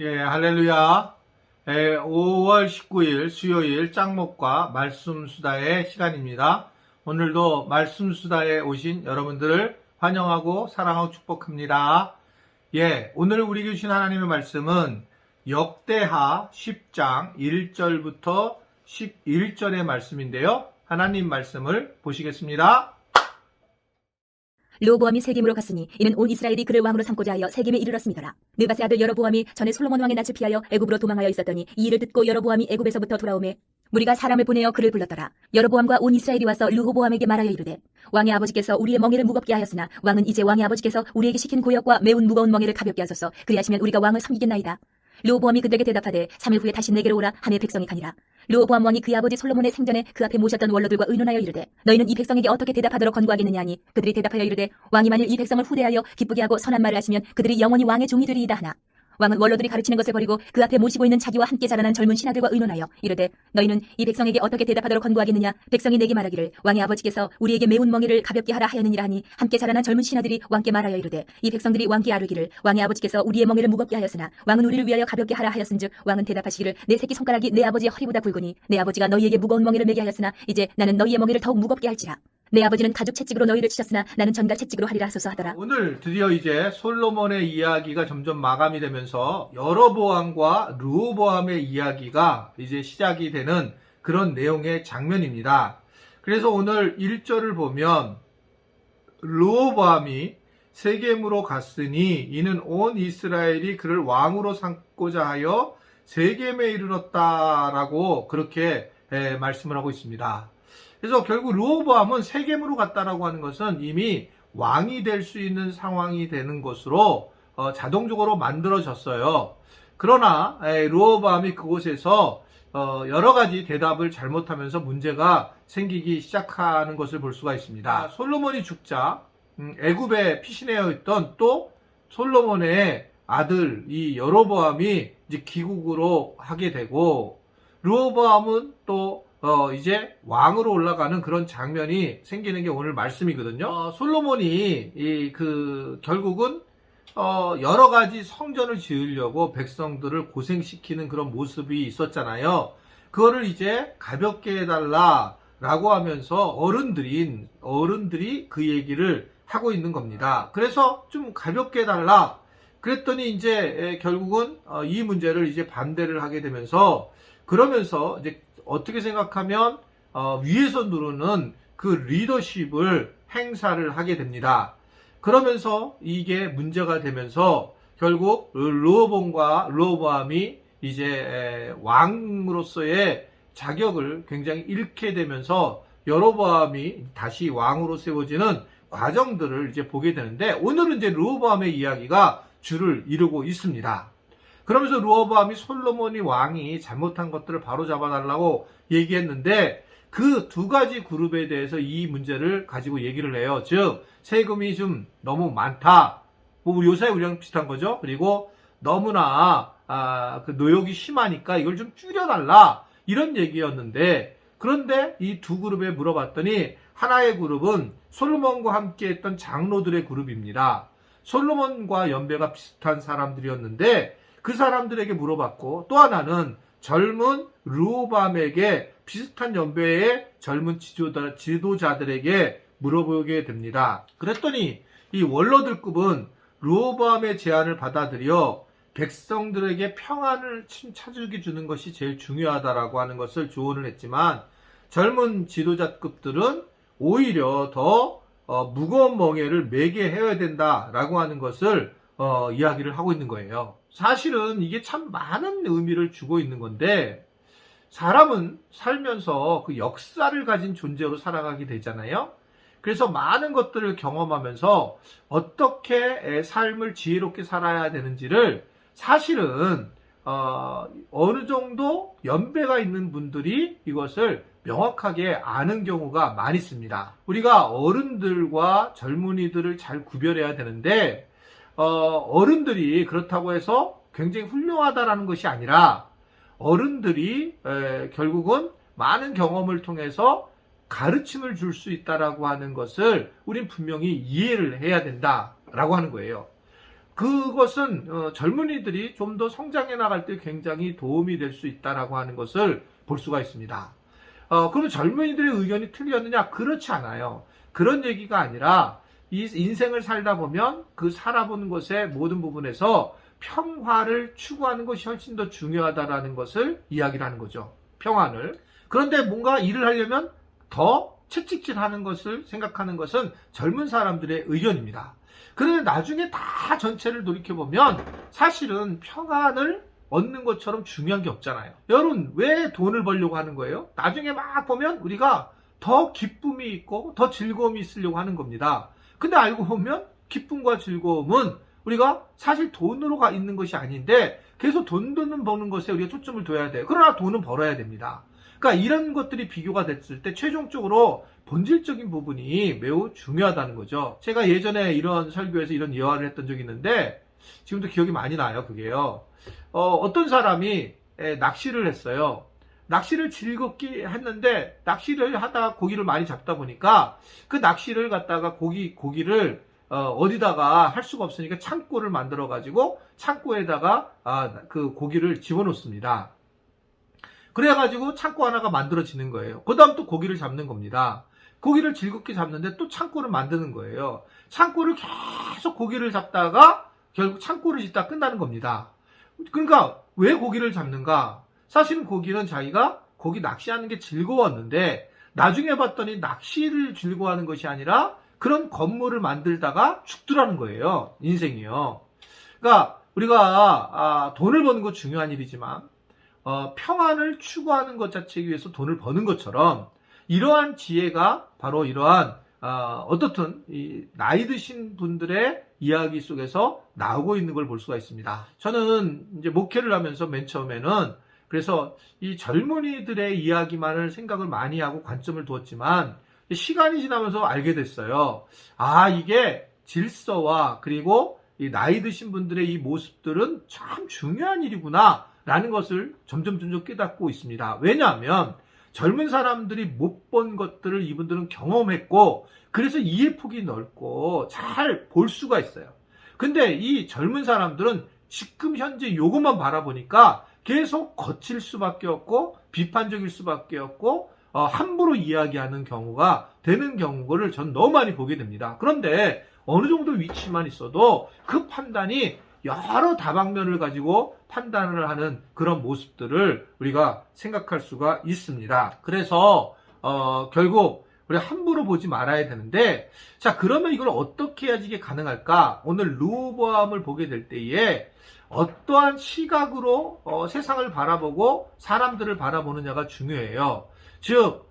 예, 할렐루야. 5월 19일 수요일 짱목과 말씀 수다의 시간입니다. 오늘도 말씀 수다에 오신 여러분들을 환영하고 사랑하고 축복합니다. 예, 오늘 우리 주신 하나님의 말씀은 역대하 10장 1절부터 11절의 말씀인데요. 하나님 말씀을 보시겠습니다. 르호보암이 세겜으로 갔으니 이는 온 이스라엘이 그를 왕으로 삼고자 하여 세겜에 이르렀음이더라. 느밧의 아들 여로보암이 전에 솔로몬 왕의 낯을 피하여 애굽으로 도망하여 있었더니 이 일을 듣고 여로보암이 애굽에서부터 돌아오매 무리가 사람을 보내어 그를 불렀더라. 여로보암과 온 이스라엘이 와서 르호보암에게 말하여 이르되 왕의 아버지께서 우리의 멍에를 무겁게 하였으나 왕은 이제 왕의 아버지께서 우리에게 시킨 고역과 매운 무거운 멍에를 가볍게 하소서. 그리하시면 우리가 왕을 섬기겠나이다. 르호보암이 그들에게 대답하되 3일 후에 다시 내게로 오라 하매 백성이 가니라. 르호보암 왕이 그의 아버지 솔로몬의 생전에 그 앞에 모셨던 원로들과 의논하여 이르되 너희는 이 백성에게 어떻게 대답하도록 권고하겠느냐 하니 그들이 대답하여 이르되 왕이 만일 이 백성을 후대하여 기쁘게 하고 선한 말을 하시면 그들이 영원히 왕의 종이 되리이다 하나 왕은 원로들이 가르치는 것을 버리고 그 앞에 모시고 있는 자기와 함께 자라난 젊은 신하들과 의논하여 이르되 너희는 이 백성에게 어떻게 대답하도록 권고하겠느냐. 백성이 내게 말하기를 왕의 아버지께서 우리에게 매운 멍에를 가볍게 하라 하였느니라 하니 함께 자라난 젊은 신하들이 왕께 말하여 이르되 이 백성들이 왕께 아뢰기를 왕의 아버지께서 우리의 멍에를 무겁게 하였으나 왕은 우리를 위하여 가볍게 하라 하였은즉 왕은 대답하시기를 내 새끼 손가락이 내 아버지의 허리보다 굵으니 내 아버지가 너희에게 무거운 멍에를 매게 하였으나 이제 나는 너희의 멍에를 더욱 무겁게 할지라. 내 아버지는 가죽 채찍으로 너희를 치셨으나 나는 전갈 채찍으로 하리라 하소서 하더라. 오늘 드디어 이제 솔로몬의 이야기가 점점 마감이 되면서 여로보암과 르호보암의 이야기가 이제 시작이 되는 그런 내용의 장면입니다. 그래서 오늘 1절을 보면 르호보암이 세겜으로 갔으니 이는 온 이스라엘이 그를 왕으로 삼고자 하여 세겜에 이르렀다라고 그렇게 말씀을 하고 있습니다. 그래서 결국 르호보암은 세겜으로 갔다라고 하는 것은 이미 왕이 될 수 있는 상황이 되는 것으로 자동적으로 만들어졌어요. 그러나 르호보암이 그곳에서 여러 가지 대답을 잘못하면서 문제가 생기기 시작하는 것을 볼 수가 있습니다. 솔로몬이 죽자 애굽에 피신하여 있던 또 솔로몬의 아들 이 여로보암이 이제 귀국으로 하게 되고 르호보암은 또 이제 왕으로 올라가는 그런 장면이 생기는 게 오늘 말씀이거든요. 솔로몬이 결국은 여러 가지 성전을 지으려고 백성들을 고생시키는 그런 모습이 있었잖아요. 그거를 이제 가볍게 해달라라고 하면서 어른들이 그 얘기를 하고 있는 겁니다. 그래서 좀 가볍게 해달라. 그랬더니 이제 결국은 이 문제를 이제 반대를 하게 되면서 그러면서 이제 어떻게 생각하면 위에서 누르는 그 리더십을 행사를 하게 됩니다. 그러면서 이게 문제가 되면서 결국 르호보암이 이제 왕으로서의 자격을 굉장히 잃게 되면서 여로보암이 다시 왕으로 세워지는 과정들을 이제 보게 되는데 오늘은 이제 르호보암의 이야기가 줄을 이루고 있습니다. 그러면서 르호보암이 솔로몬이 왕이 잘못한 것들을 바로잡아달라고 얘기했는데 그 두 가지 그룹에 대해서 이 문제를 가지고 얘기를 해요. 즉 세금이 좀 너무 많다. 뭐 요새 우리랑 비슷한 거죠. 그리고 너무나 그 노역이 심하니까 이걸 좀 줄여달라 이런 얘기였는데 그런데 이 두 그룹에 물어봤더니 하나의 그룹은 솔로몬과 함께 했던 장로들의 그룹입니다. 솔로몬과 연배가 비슷한 사람들이었는데 그 사람들에게 물어봤고 또 하나는 젊은 르호보암에게 비슷한 연배의 젊은 지도자들에게 물어보게 됩니다. 그랬더니 이 원로들급은 르호보암의 제안을 받아들여 백성들에게 평안을 찾게 주는 것이 제일 중요하다라고 하는 것을 조언을 했지만 젊은 지도자급들은 오히려 더 무거운 멍에를 매게 해야 된다라고 하는 것을 이야기를 하고 있는 거예요. 사실은 이게 참 많은 의미를 주고 있는 건데 사람은 살면서 그 역사를 가진 존재로 살아가게 되잖아요. 그래서 많은 것들을 경험하면서 어떻게 삶을 지혜롭게 살아야 되는지를 사실은 어느 정도 연배가 있는 분들이 이것을 명확하게 아는 경우가 많이 있습니다. 우리가 어른들과 젊은이들을 잘 구별해야 되는데 어른들이 그렇다고 해서 굉장히 훌륭하다라는 것이 아니라 어른들이 결국은 많은 경험을 통해서 가르침을 줄 수 있다라고 하는 것을 우린 분명히 이해를 해야 된다라고 하는 거예요. 그것은 젊은이들이 좀 더 성장해 나갈 때 굉장히 도움이 될 수 있다라고 하는 것을 볼 수가 있습니다. 그러면 젊은이들의 의견이 틀렸느냐? 그렇지 않아요. 그런 얘기가 아니라 이 인생을 살다 보면 그 살아본 것의 모든 부분에서 평화를 추구하는 것이 훨씬 더 중요하다라는 것을 이야기를 하는 거죠. 평안을. 그런데 뭔가 일을 하려면 더 채찍질하는 것을 생각하는 것은 젊은 사람들의 의견입니다. 그런데 나중에 다 전체를 돌이켜보면 사실은 평안을 얻는 것처럼 중요한 게 없잖아요. 여러분, 왜 돈을 벌려고 하는 거예요? 나중에 막 보면 우리가 더 기쁨이 있고 더 즐거움이 있으려고 하는 겁니다. 근데 알고 보면 기쁨과 즐거움은 우리가 사실 돈으로 있는 것이 아닌데 계속 돈 버는 것에 우리가 초점을 둬야 돼요. 그러나 돈은 벌어야 됩니다. 그러니까 이런 것들이 비교가 됐을 때 최종적으로 본질적인 부분이 매우 중요하다는 거죠. 제가 예전에 이런 설교에서 이런 예화를 했던 적이 있는데 지금도 기억이 많이 나요. 그게요. 어떤 사람이 낚시를 했어요. 낚시를 즐겁게 했는데 낚시를 하다가 고기를 많이 잡다 보니까 그 낚시를 갖다가 고기를 어디다가 할 수가 없으니까 창고를 만들어 가지고 창고에다가 그 고기를 집어넣습니다. 그래가지고 창고 하나가 만들어지는 거예요. 그 다음 또 고기를 잡는 겁니다. 고기를 즐겁게 잡는데 또 창고를 만드는 거예요. 창고를 계속 고기를 잡다가 결국 창고를 짓다 끝나는 겁니다. 그러니까 왜 고기를 잡는가? 사실은 고기는 자기가 고기 낚시하는 게 즐거웠는데 나중에 봤더니 낚시를 즐거워하는 것이 아니라 그런 건물을 만들다가 죽더라는 거예요. 인생이요. 그러니까 우리가 돈을 버는 거 중요한 일이지만 평안을 추구하는 것 자체에 위해서 돈을 버는 것처럼 이러한 지혜가 바로 이러한 어떻든 이 나이 드신 분들의 이야기 속에서 나오고 있는 걸 볼 수가 있습니다. 저는 이제 목회를 하면서 맨 처음에는 그래서 이 젊은이들의 이야기만을 생각을 많이 하고 관점을 두었지만 시간이 지나면서 알게 됐어요. 이게 질서와 그리고 이 나이 드신 분들의 이 모습들은 참 중요한 일이구나 라는 것을 점점 깨닫고 있습니다. 왜냐하면 젊은 사람들이 못 본 것들을 이분들은 경험했고 그래서 이해 폭이 넓고 잘 볼 수가 있어요. 근데 이 젊은 사람들은 지금 현재 이것만 바라보니까 계속 거칠 수밖에 없고 비판적일 수밖에 없고 함부로 이야기하는 경우가 되는 경우를 전 너무 많이 보게 됩니다. 그런데 어느 정도 위치만 있어도 그 판단이 여러 다방면을 가지고 판단을 하는 그런 모습들을 우리가 생각할 수가 있습니다. 그래서 결국 우리 함부로 보지 말아야 되는데, 자, 그러면 이걸 어떻게 해야지 이게 가능할까? 오늘 르호보암을 보게 될 때에 어떠한 시각으로 세상을 바라보고 사람들을 바라보느냐가 중요해요. 즉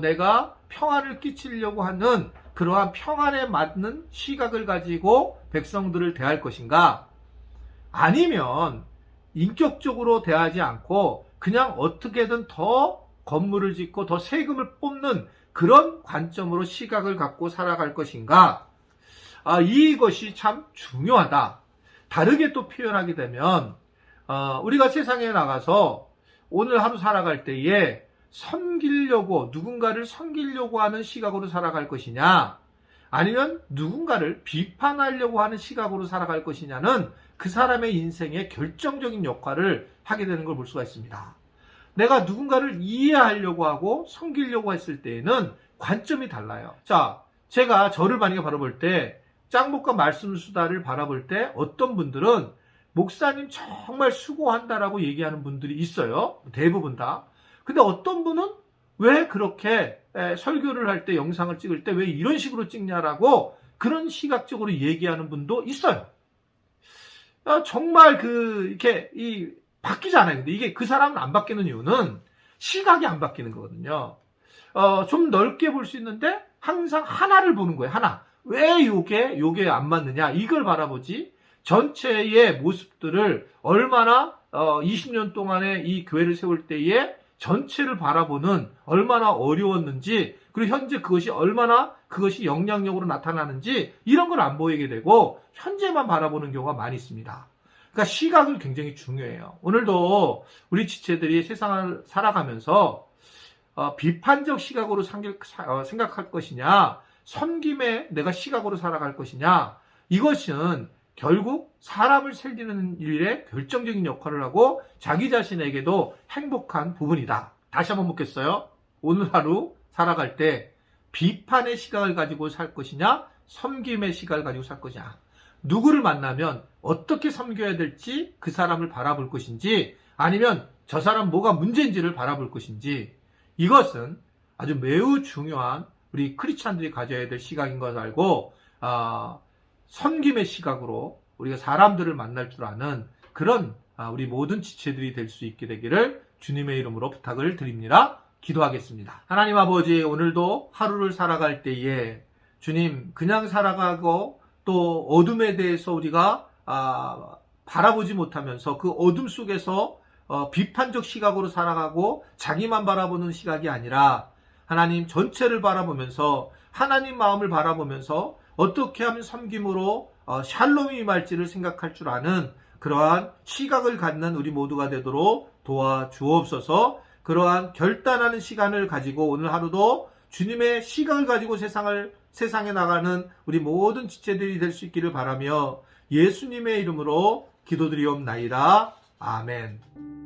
내가 평안을 끼치려고 하는 그러한 평안에 맞는 시각을 가지고 백성들을 대할 것인가? 아니면 인격적으로 대하지 않고 그냥 어떻게든 더 건물을 짓고 더 세금을 뽑는 그런 관점으로 시각을 갖고 살아갈 것인가? 이것이 참 중요하다. 다르게 또 표현하게 되면 우리가 세상에 나가서 오늘 하루 살아갈 때에 누군가를 섬기려고 하는 시각으로 살아갈 것이냐, 아니면 누군가를 비판하려고 하는 시각으로 살아갈 것이냐는 그 사람의 인생에 결정적인 역할을 하게 되는 걸 볼 수가 있습니다. 내가 누군가를 이해하려고 하고 섬기려고 했을 때에는 관점이 달라요. 자, 제가 저를 만약에 바라볼 때, 짱목과 말씀수다를 바라볼 때 어떤 분들은 목사님 정말 수고한다라고 얘기하는 분들이 있어요. 대부분 다. 근데 어떤 분은 왜 그렇게 설교를 할 때, 영상을 찍을 때 왜 이런 식으로 찍냐라고 그런 시각적으로 얘기하는 분도 있어요. 정말 이렇게 바뀌잖아요. 근데 이게 그 사람은 안 바뀌는 이유는 시각이 안 바뀌는 거거든요. 좀 넓게 볼 수 있는데 항상 하나를 보는 거예요. 하나. 왜 요게 안 맞느냐? 이걸 바라보지. 전체의 모습들을 얼마나 20년 동안에 이 교회를 세울 때에 전체를 바라보는 얼마나 어려웠는지, 그리고 현재 그것이 영향력으로 나타나는지 이런 걸 안 보이게 되고 현재만 바라보는 경우가 많이 있습니다. 그러니까 시각을 굉장히 중요해요. 오늘도 우리 지체들이 세상을 살아가면서 비판적 시각으로 생각할 것이냐, 섬김에 내가 시각으로 살아갈 것이냐, 이것은 결국 사람을 살리는 일에 결정적인 역할을 하고 자기 자신에게도 행복한 부분이다. 다시 한번 묻겠어요. 오늘 하루 살아갈 때 비판의 시각을 가지고 살 것이냐, 섬김의 시각을 가지고 살 것이냐, 누구를 만나면 어떻게 섬겨야 될지 그 사람을 바라볼 것인지, 아니면 저 사람 뭐가 문제인지를 바라볼 것인지, 이것은 아주 매우 중요한 우리 크리스찬들이 가져야 될 시각인 것을 알고 섬김의 시각으로 우리가 사람들을 만날 줄 아는 그런 우리 모든 지체들이 될 수 있게 되기를 주님의 이름으로 부탁을 드립니다. 기도하겠습니다. 하나님 아버지, 오늘도 하루를 살아갈 때에 주님, 그냥 살아가고 또 어둠에 대해서 우리가 바라보지 못하면서 그 어둠 속에서 비판적 시각으로 살아가고 자기만 바라보는 시각이 아니라 하나님 전체를 바라보면서 하나님 마음을 바라보면서 어떻게 하면 섬김으로 샬롬이 임할지를 생각할 줄 아는 그러한 시각을 갖는 우리 모두가 되도록 도와주옵소서. 그러한 결단하는 시간을 가지고 오늘 하루도 주님의 시각을 가지고 세상에 나가는 우리 모든 지체들이 될 수 있기를 바라며 예수님의 이름으로 기도드리옵나이다. 아멘.